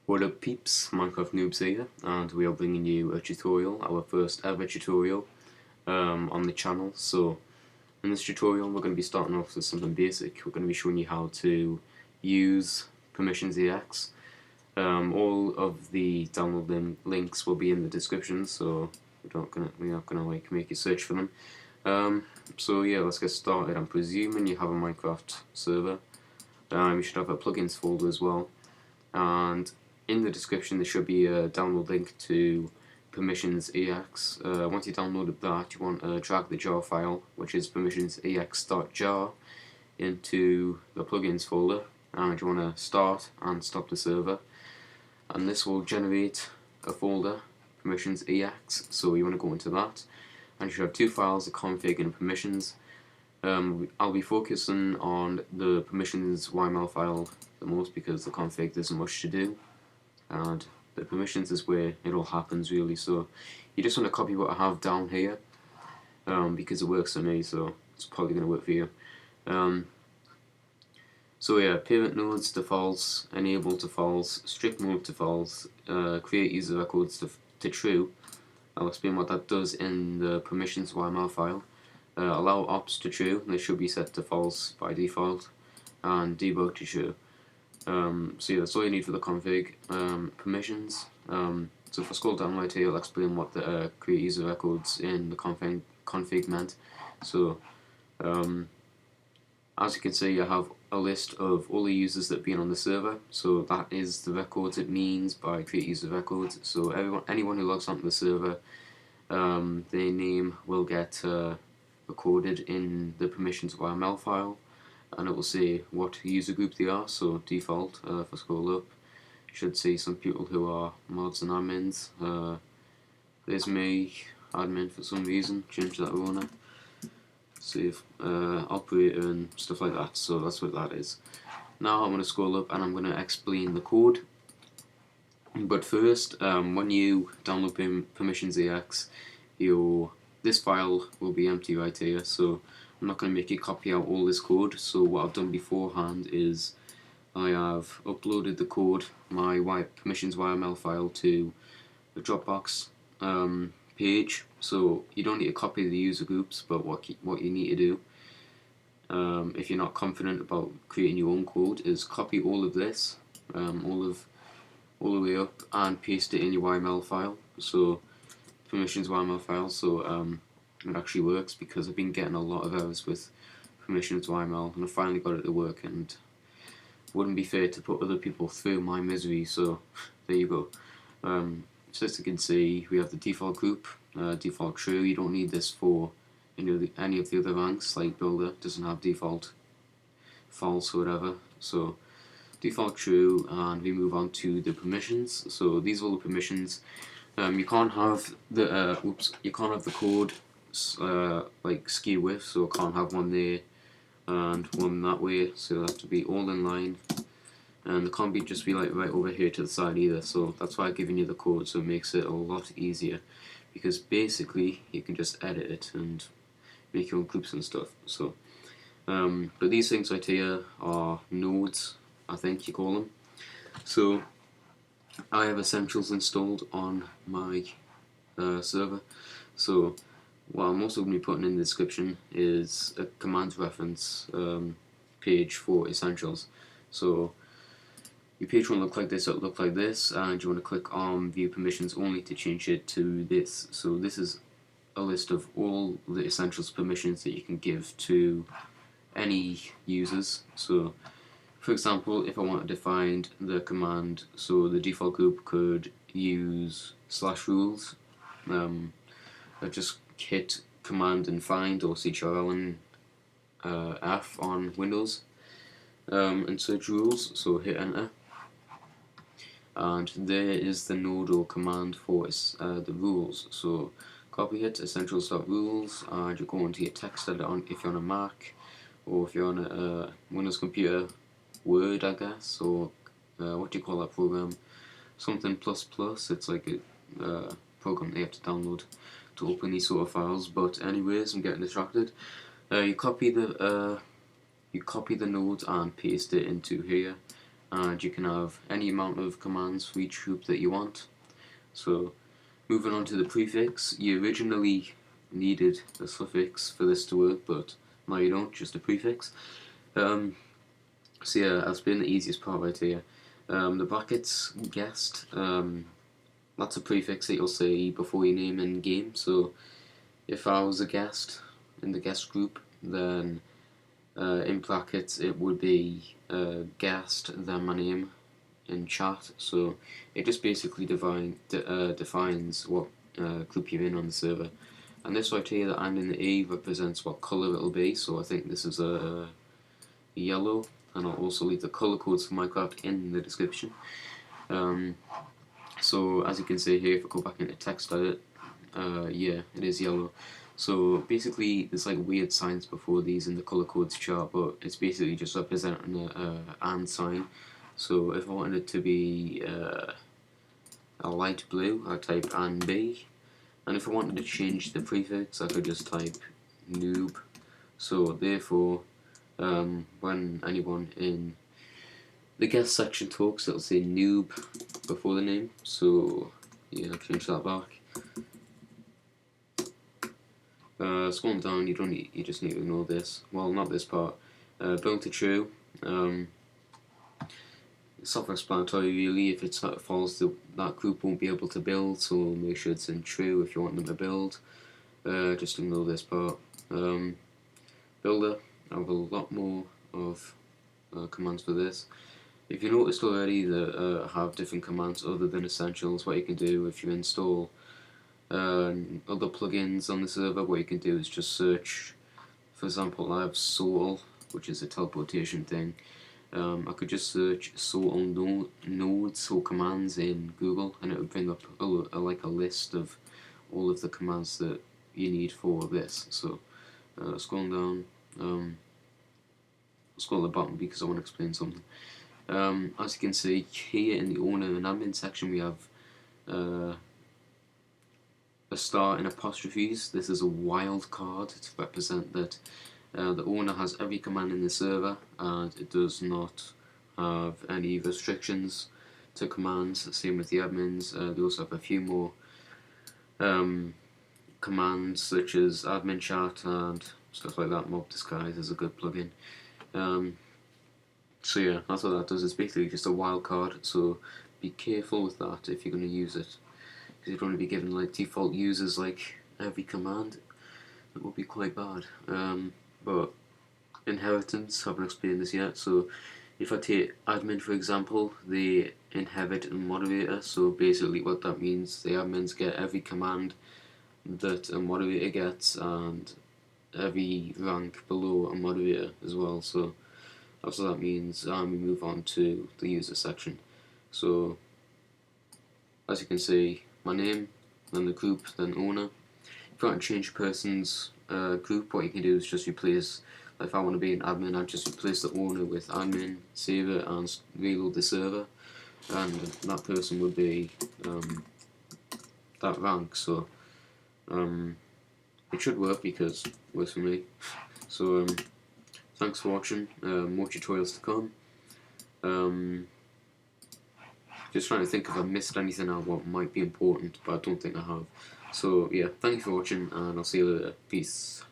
What up peeps, Minecraft Noobs here, and we are bringing you a tutorial, our first ever tutorial on the channel. So in this tutorial we're going to be starting off with something basic. We're going to be showing you how to use PermissionsEx. All of the download links will be in the description, so we're not gonna like make you search for them. So yeah, let's get started. I'm presuming you have a Minecraft server. You should have a plugins folder as well, and in the description there should be a download link to PermissionsEx. Once you downloaded that, you want to drag the jar file, which is permissionsex.jar, into the plugins folder, and you want to start and stop the server, and this will generate a folder, PermissionsEx. So you want to go into that, and you should have two files, the config and permissions. I'll be focusing on the permissions YML file the most because the config there's not much to do, and the permissions is where it all happens really. So you just want to copy what I have down here because it works for me, so it's probably going to work for you. So yeah, parent nodes to false, enable to false, strict mode to false, create user records to true. I'll explain what that does in the permissions YML file. Allow ops to true, they should be set to false by default, and debug to true. So yeah, that's all you need for the config. Permissions. So if I scroll down right here, I'll explain what the create user records in the config meant. So as you can see, I have a list of all the users that have been on the server. So that is the records it means by create user records. So anyone who logs onto the server, their name will get recorded in the permissions YML file, and it will say what user group they are. So default, if I scroll up, you should see some people who are mods and admins. There's me, admin for some reason, change that owner, save operator and stuff like that. So that's what that is. Now I'm going to scroll up and I'm going to explain the code. But first, when you download PermissionsEx, this file will be empty right here, so I'm not going to make you copy out all this code. So what I've done beforehand is I have uploaded the code, my permissions YML file, to the Dropbox page. So you don't need to copy the user groups, but what you need to do, if you're not confident about creating your own code, is copy all of this, all the way up, and paste it in your YML file. So permissions YML file. So it actually works, because I've been getting a lot of errors with permissions YML, and I finally got it to work, and it wouldn't be fair to put other people through my misery. So there you go. So as you can see, we have the default group, default true. You don't need this for any of the other ranks, like builder doesn't have default false or whatever. So default true, and we move on to the permissions. So these are all the permissions. You can't have the code like skew with, so I can't have one there and one that way. So they have to be all in line, and it can't just be like right over here to the side either. So that's why I've given you the code, so it makes it a lot easier, because basically you can just edit it and make your own groups and stuff. So but these things right here are nodes, I think you call them. So I have Essentials installed on my server. So what I'm also going to be putting in the description is a command reference page for Essentials. So your page won't look like this, it'll look like this, and you want to click on View Permissions Only to change it to this. So this is a list of all the Essentials permissions that you can give to any users. So for example, if I wanted to find the command, so the default group could use /rules. I just hit command and find, or Ctrl and F on Windows, and search rules, so hit enter, and there is the node or command for the rules. So copy it, essentials.rules, and you go into your text editor if you're on a Mac, or if you're on a Windows computer, Word, I guess, or what do you call that program? Something plus plus. It's like a program that you have to download to open these sort of files. But anyways, I'm getting distracted. You copy the node and paste it into here, and you can have any amount of commands for each group that you want. So moving on to the prefix, you originally needed a suffix for this to work, but now you don't, just a prefix. So yeah, that's been the easiest part right here. The brackets guest, that's a prefix that you'll say before your name in game. So if I was a guest in the guest group, then in brackets it would be guest, then my name in chat. So it just basically defines what group you're in on the server. And this right here that I'm in the E represents what colour it'll be. So I think this is a yellow, and I'll also leave the colour codes for Minecraft in the description. So as you can see here, if I go back into text edit, yeah, it is yellow. So basically, there's like weird signs before these in the color codes chart, but it's basically just representing a and sign. So if I wanted it to be a light blue, I type and B, and if I wanted to change the prefix, I could just type noob. So therefore, when anyone in the guest section talks, it'll say noob before the name. So yeah, I'll change that back. Scrolling down, you just need to ignore this. Well, not this part. Build to true. Self-explanatory really. If it's false, that group won't be able to build. So make sure it's in true if you want them to build. Just ignore this part. Builder. I have a lot more of commands for this. If you noticed already that I have different commands other than essentials, what you can do if you install other plugins on the server, what you can do is just search. For example, I have Soul, which is a teleportation thing. I could just search Soul nodes or commands in Google, and it would bring up like a list of all of the commands that you need for this. So scrolling down, scroll the bottom because I want to explain something. As you can see here in the owner and admin section, we have a star in apostrophes. This is a wild card to represent that the owner has every command in the server and it does not have any restrictions to commands. Same with the admins. They also have a few more commands such as admin chat and stuff like that. Mob disguise is a good plugin. So yeah, that's what that does. It's basically just a wild card. So be careful with that if you're going to use it, because you'd only be given like default users like every command. It would be quite bad. But inheritance, haven't explained this yet. So if I take admin for example, they inherit a moderator. So basically what that means, the admins get every command that a moderator gets and every rank below a moderator as well. So that's what that means. We move on to the user section. So as you can see, my name, then the group, then owner. If you want to change a person's group, what you can do is just replace, if I want to be an admin, I'd just replace the owner with admin, save it, and reload the server, and that person would be that rank. So it should work because it works for me. So thanks for watching. More tutorials to come. Just trying to think if I missed anything out what might be important, but I don't think I have. So yeah, thank you for watching, and I'll see you later. Peace.